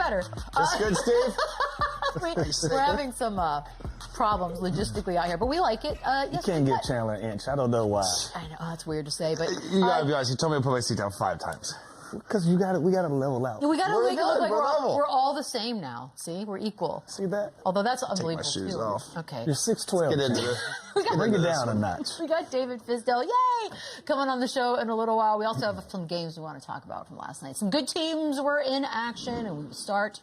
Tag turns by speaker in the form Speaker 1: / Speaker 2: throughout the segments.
Speaker 1: better.
Speaker 2: Just good, Steve?
Speaker 1: We're having some problems logistically out here, but we like it. Yes,
Speaker 3: you can't give Chandler an inch. I don't know why.
Speaker 1: I know, that's weird to say, but...
Speaker 2: You gotta be honest, you told me to put my seat down 5 times.
Speaker 3: Because we gotta level out.
Speaker 1: We gotta make it look like
Speaker 2: level.
Speaker 1: we're all the same now. See, we're equal.
Speaker 3: See that?
Speaker 1: Although that's
Speaker 2: Take
Speaker 1: unbelievable.
Speaker 2: my shoes
Speaker 1: too.
Speaker 2: off.
Speaker 1: Okay.
Speaker 3: You're 6'12".
Speaker 2: Get into it.
Speaker 3: Bring it down a notch.
Speaker 1: We got David Fisdale, yay, coming on the show in a little while. We also have some games we want to talk about from last night. Some good teams were in action, and we start.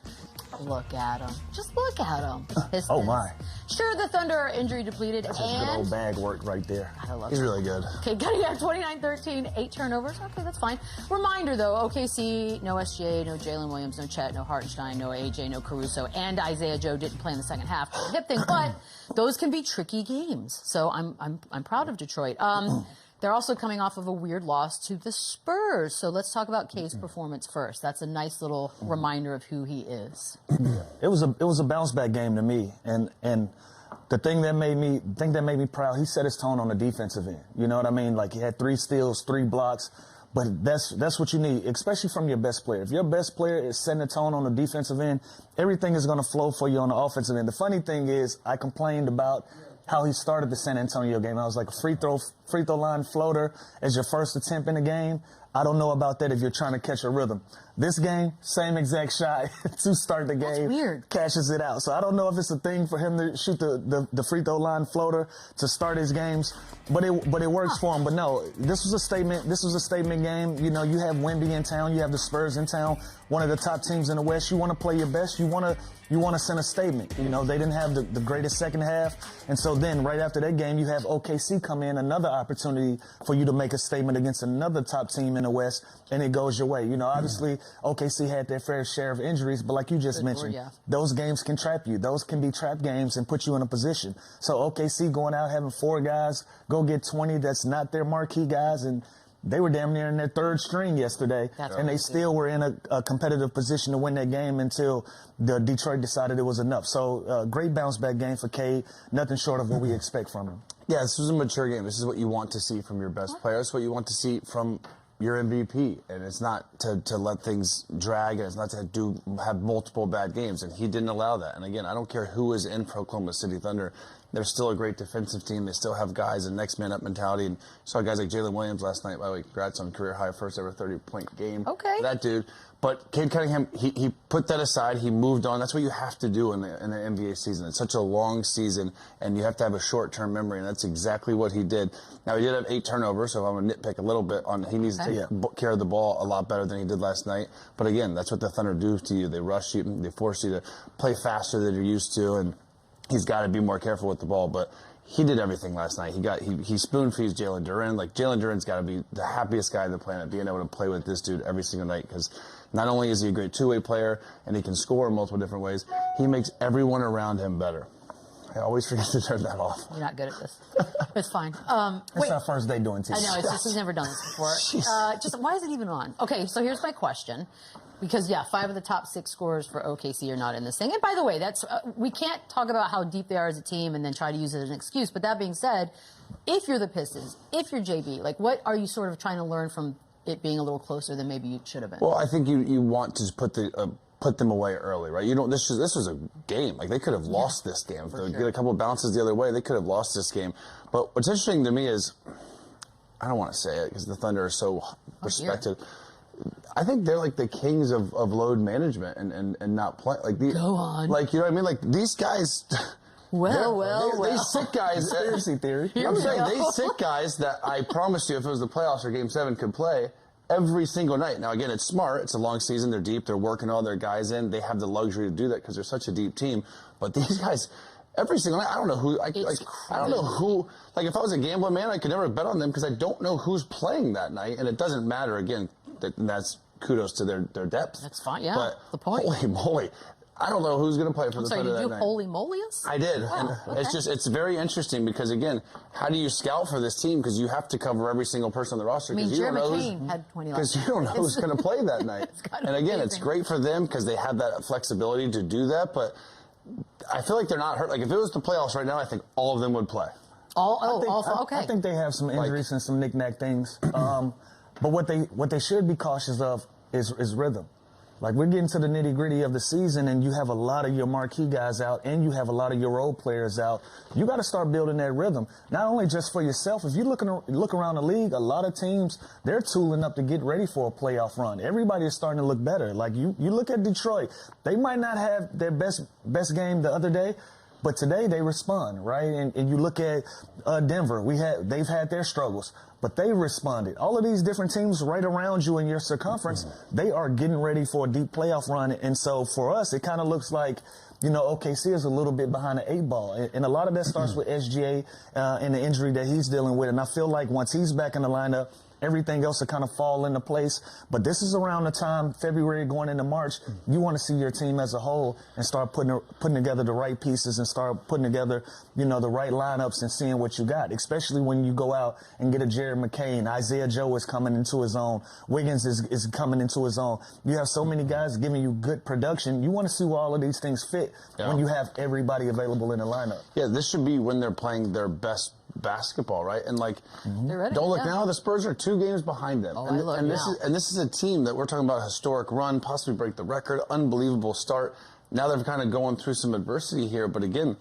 Speaker 1: Look at them. Just look at them. Pistons.
Speaker 3: Oh, my.
Speaker 1: Sure, the Thunder are injury depleted.
Speaker 3: That's just good old bag work right there.
Speaker 1: I love
Speaker 2: He's
Speaker 1: it.
Speaker 2: really good.
Speaker 1: Cade Cunningham, 29-13, 8 turnovers. Okay, that's fine. Reminder, though, OKC, no SGA, no Jalen Williams, no Chet, no Hartenstein, no AJ, no Caruso, and Isaiah Joe didn't play in the second half. Hip thing, but those can be tricky games. So I'm proud of Detroit. They're also coming off of a weird loss to the Spurs. So let's talk about Cade's performance first. That's a nice little reminder of who he is.
Speaker 3: It was a bounce back game to me, and the thing that made me proud, he set his tone on the defensive end. You know what I mean? Like, he had 3 steals, 3 blocks, but that's what you need, especially from your best player. If your best player is setting the tone on the defensive end, everything is going to flow for you on the offensive end. The funny thing is, I complained about how he started the San Antonio game. I was like, a free throw line floater as your first attempt in the game. I don't know about that if you're trying to catch a rhythm. This game, same exact shot to start the game.
Speaker 1: That's weird.
Speaker 3: Cashes it out. So I don't know if it's a thing for him to shoot the free throw line floater to start his games, but it works for him. But no, this was a statement. This was a statement game. You know, you have Wemby in town. You have the Spurs in town. One of the top teams in the West. You want to play your best. You want to send a statement. You know, they didn't have the greatest second half. And so then right after that game, you have OKC come in, another opportunity for you to make a statement against another top team in the West, and it goes your way. You know, obviously OKC had their fair share of injuries, but like you just mentioned, those games can trap you. Those can be trap games and put you in a position. So OKC going out having 4 guys go get 20 that's not their marquee guys, and they were damn near in their 3rd string yesterday, and they still were in a competitive position to win that game until Detroit decided it was enough. So great bounce-back game for Cade, nothing short of what we expect from him.
Speaker 2: Yeah, this was a mature game. This is what you want to see from your best player. It's what you want to see from your MVP. And it's not to let things drag, and it's not to have multiple bad games. And he didn't allow that. And again, I don't care who is in Oklahoma City Thunder. They're still a great defensive team. They still have guys and next man up mentality. And saw guys like Jalen Williams last night. By the way, congrats on career high, first ever 30-point game.
Speaker 1: Okay.
Speaker 2: That dude. But Cade Cunningham, he put that aside. He moved on. That's what you have to do in the NBA season. It's such a long season, and you have to have a short-term memory, and that's exactly what he did. Now, he did have 8 turnovers, so I'm going to nitpick a little bit on he needs to take care of the ball a lot better than he did last night. But again, that's what the Thunder do to you. They rush you. They force you to play faster than you're used to, and he's got to be more careful with the ball. But he did everything last night. He spoon-feeds Jalen Duren. Like, Jalen Duren's got to be the happiest guy on the planet, being able to play with this dude every single night, because not only is he a great two-way player and he can score in multiple different ways, he makes everyone around him better. I always forget to turn that off.
Speaker 1: You're not good at this. It's fine.
Speaker 3: It's our first day doing TV.
Speaker 1: I know, it's just, he's never done this before. Just why is it even on? Okay, so here's my question. Because, 5 of the top 6 scorers for OKC are not in this thing. And by the way, that's we can't talk about how deep they are as a team and then try to use it as an excuse. But that being said, if you're the Pistons, if you're JB, like, what are you sort of trying to learn from it being a little closer than maybe you should have been?
Speaker 2: Well, I think you want to put them away early, right? You don't. This was a game. Like, they could have lost this game. If they get a couple of bounces the other way, they could have lost this game. But what's interesting to me is, I don't want to say it because the Thunder are so respected. I think they're like the kings of load management and not play. Like,
Speaker 1: go on.
Speaker 2: Like, you know what I mean? Like, these guys. They sit guys.
Speaker 3: Conspiracy theory.
Speaker 2: I'm saying they sit guys that I promise you, if it was the playoffs or Game 7, could play every single night. Now, again, it's smart. It's a long season. They're deep. They're working all their guys in. They have the luxury to do that because they're such a deep team. But these guys, every single night, I don't know who. I don't know who. Like, if I was a gambling man, I could never bet on them because I don't know who's playing that night, and it doesn't matter. Again, that's kudos to their depth.
Speaker 1: That's fine. Yeah.
Speaker 2: But
Speaker 1: the point.
Speaker 2: Holy moly. I don't know who's going to play for the Thunder that night.
Speaker 1: I'm sorry, did you holy moly us?
Speaker 2: I did.
Speaker 1: Wow, okay.
Speaker 2: It's very interesting because, again, how do you scout for this team? Because you have to cover every single person on the roster.
Speaker 1: I mean,
Speaker 2: Jeremy
Speaker 1: Kane had 20 last
Speaker 2: Because you don't know who's going to play that night. And again, it's great for them because they have that flexibility to do that. But I feel like they're not hurt. Like, if it was the playoffs right now, I think all of them would play.
Speaker 1: Okay.
Speaker 3: I think they have some injuries and some knick-knack things. But what they should be cautious of is rhythm. Like, we're getting to the nitty-gritty of the season, and you have a lot of your marquee guys out, and you have a lot of your role players out. You got to start building that rhythm, not only just for yourself. If you look around the league, a lot of teams, they're tooling up to get ready for a playoff run. Everybody is starting to look better. Like, you look at Detroit. They might not have their best game the other day, but today they respond, right? And you look at Denver. They've had their struggles, but they responded. All of these different teams right around you in your circumference, they are getting ready for a deep playoff run. And so for us, it kind of looks like, OKC is a little bit behind the 8 ball. And a lot of that starts with SGA and the injury that he's dealing with. And I feel like once he's back in the lineup, everything else will kind of fall into place. But this is around the time, February going into March, you want to see your team as a whole and start putting together the right pieces and start putting together, the right lineups and seeing what you got, especially when you go out and get a Jared McCain. Isaiah Joe is coming into his own. Wiggins is coming into his own. You have so many guys giving you good production. You want to see where all of these things fit when you have everybody available in the lineup.
Speaker 2: Yeah, this should be when they're playing their best basketball, right? And
Speaker 1: they're ready,
Speaker 2: don't look now, the Spurs are 2 games behind them. This is a team that we're talking about a historic run, possibly break the record, unbelievable start. Now they're kind of going through some adversity here, but again,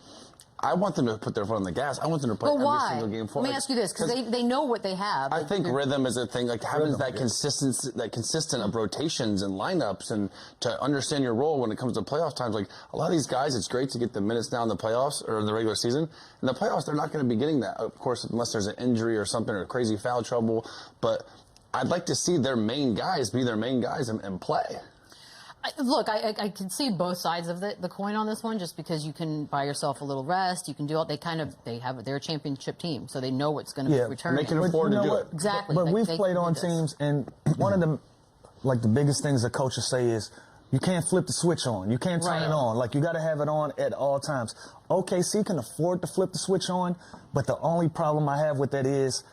Speaker 2: I want them to put their foot on the gas. I want them to play every single game forward.
Speaker 1: Let me ask you this, because they know what they have.
Speaker 2: I think rhythm is a thing, like having that consistent of rotations and lineups, and to understand your role when it comes to playoff times. Like, a lot of these guys, it's great to get the minutes now in the playoffs or in the regular season. In the playoffs, they're not going to be getting that, of course, unless there's an injury or something or crazy foul trouble. But I'd like to see their main guys be their main guys and play.
Speaker 1: Look, I can see both sides of the coin on this one, just because you can buy yourself a little rest. You can do all. They're a championship team, so they know what's going to be returning.
Speaker 2: They can afford to do it.
Speaker 1: Exactly.
Speaker 3: But we've played on teams, and one of the biggest things that coaches say is, you can't flip the switch on. You can't turn it on. Like, you got to have it on at all times. OKC can afford to flip the switch on, but the only problem I have with that is,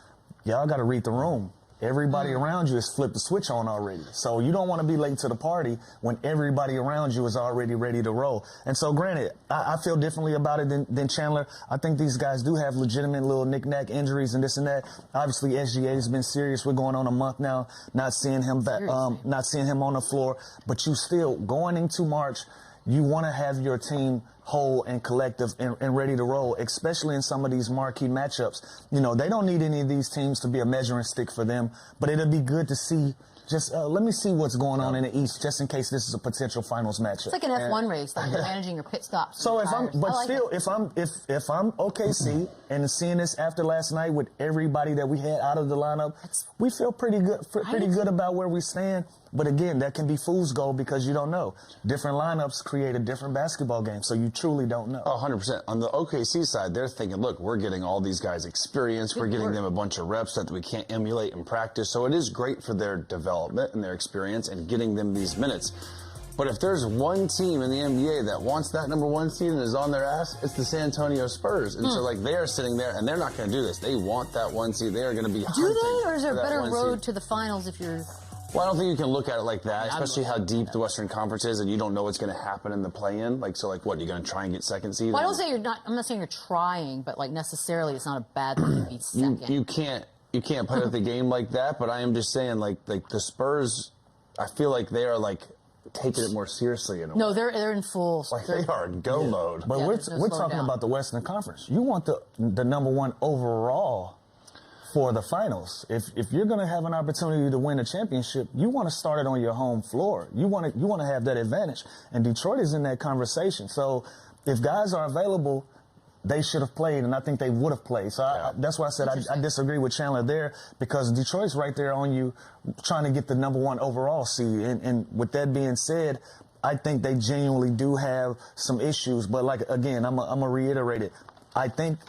Speaker 3: y'all got to read the room. Everybody around you has flipped the switch on already. So you don't want to be late to the party when everybody around you is already ready to roll. And so, granted, I feel differently about it than Chandler. I think these guys do have legitimate little knick-knack injuries and this and that. Obviously, SGA has been serious. We're going on a month now, not seeing him back, not seeing him on the floor. But you still, going into March, you want to have your team whole and collective and ready to roll, especially in some of these marquee matchups. They don't need any of these teams to be a measuring stick for them, but it'll be good to see. Just let me see what's going on in the East, just in case this is a potential finals matchup.
Speaker 1: It's like an F1 race, like you're managing your pit stops.
Speaker 3: So if I'm OKC and seeing this after last night with everybody that we had out of the lineup, we feel pretty good about where we stand. But again, that can be fool's gold because you don't know. Different lineups create a different basketball game, so you truly don't know.
Speaker 2: 100%. On the OKC side, they're thinking, look, we're getting all these guys experience. We're getting them a bunch of reps that we can't emulate in practice. So it is great for their development and their experience and getting them these minutes. But if there's one team in the NBA that wants that number 1 seed and is on their ass, it's the San Antonio Spurs. And so, they are sitting there, and they're not going to do this. They want that 1 seed. They are going to be hunting.
Speaker 1: Do they? Or is there a better road
Speaker 2: seed.
Speaker 1: to the finals if you're...
Speaker 2: Well, I don't think you can look at it like that, especially how deep the Western Conference is, and you don't know what's going to happen in the play-in. What, you're going to try and get second seed?
Speaker 1: Well, I'm not saying you're trying, but, necessarily it's not a bad thing to be second.
Speaker 2: You can't play with the game like that, but I am just saying, like the Spurs, I feel like they are, taking it more seriously in a way.
Speaker 1: No, they're in full...
Speaker 2: they are in go mode.
Speaker 3: But we're talking about the Western Conference. You want the number 1 overall for the finals. If you're going to have an opportunity to win a championship, you want to start it on your home floor. You want to have that advantage. And Detroit is in that conversation. So if guys are available, they should have played, and I think they would have played. So that's why I said I disagree with Chandler there, because Detroit's right there on you trying to get the number 1 overall seed. And with that being said, I think they genuinely do have some issues. But again, I'm going to reiterate it. I think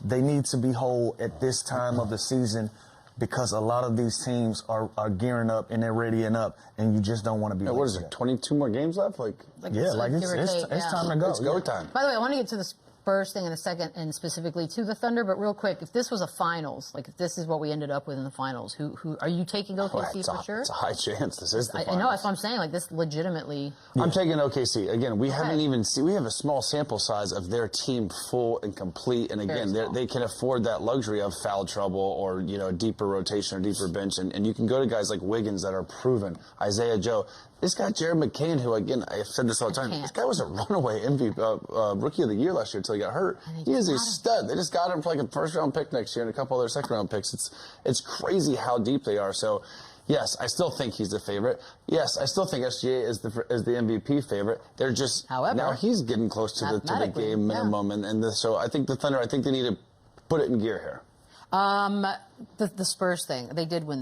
Speaker 3: they need to be whole at this time of the season, because a lot of these teams are gearing up and they're readying up, and you just don't want to be.
Speaker 2: What is it? 22 more games left?
Speaker 3: It's time to go.
Speaker 2: It's go time.
Speaker 1: By the way, I want to get to the Spurs thing in a second, and specifically to the Thunder. But real quick, if this was a finals, if this is what we ended up with in the finals, who are you taking OKC for sure?
Speaker 2: It's a high chance. This is the finals.
Speaker 1: I know, that's what I'm saying. This legitimately.
Speaker 2: I'm taking OKC. Again, we haven't even seen. We have a small sample size of their team full and complete, and again, they can afford that luxury of foul trouble or deeper rotation or deeper bench, and you can go to guys like Wiggins that are proven, Isaiah Joe. This guy, Jared McCain, who, again, I've said this all the time, this guy was a runaway MVP, Rookie of the Year last year until he got hurt. He is a stud. They just got him for like a first-round pick next year and a couple other second-round picks. It's crazy how deep they are. So, yes, I still think he's the favorite. Yes, I still think SGA is the MVP favorite. They're just,
Speaker 1: however,
Speaker 2: now he's getting close to the game minimum. And so I think the Thunder, I think they need to put it in gear here.
Speaker 1: The Spurs thing, they did win